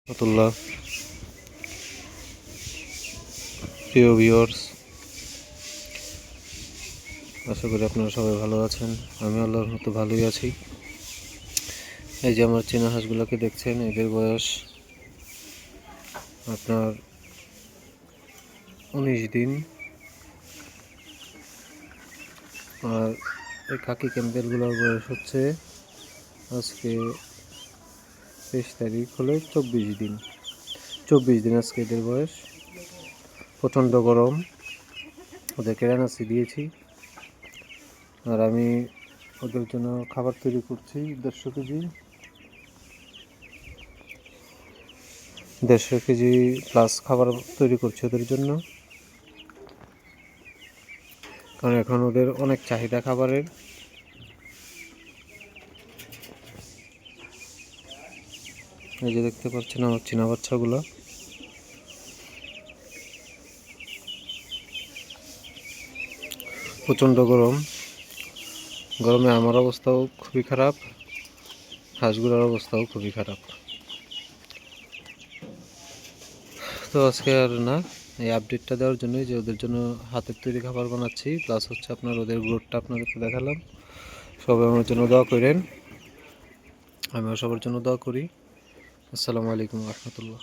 রহমতুল্লাহ। প্রিয় ভিউয়ার্স, আশা করি আপনারা সবাই ভালো আছেন। আমি আল্লাহর মতো ভালোই আছি। এই যে আমার চীনা হাঁসগুলোকে দেখছেন, এদের বয়স আপনার 19 দিন। আর এই খাকি ক্যাম্পেলগুলোর বয়স হচ্ছে আজকে 23 তারিখ হলে 24 দিন। 24 দিন আজকে এদের বয়স। প্রচণ্ড গরম, ওদের কেরানাসি দিয়েছি। আর আমি ওদের জন্য খাবার তৈরি করছি 150 কেজি প্লাস খাবার তৈরি করছি ওদের জন্য, কারণ এখন ওদের অনেক চাহিদা খাবারের। এই যে দেখতে পাচ্ছেন আমার চীনা বাচ্চাগুলো। প্রচণ্ড গরমে আমার অবস্থাও খুবই খারাপ, হাঁসগুলোর অবস্থাও খুবই খারাপ। তো আজকে আর না, এই আপডেটটা দেওয়ার জন্যই যে ওদের জন্য হাতের তৈরি খাবার বানাচ্ছি, প্লাস হচ্ছে আপনার ওদের গ্রোথটা আপনাদেরকে দেখালাম। সবাই আমার জন্য দোয়া করেন, আমিও সবার জন্য দোয়া করি। আসসালামু আলাইকুম রহমতুল্লাহ।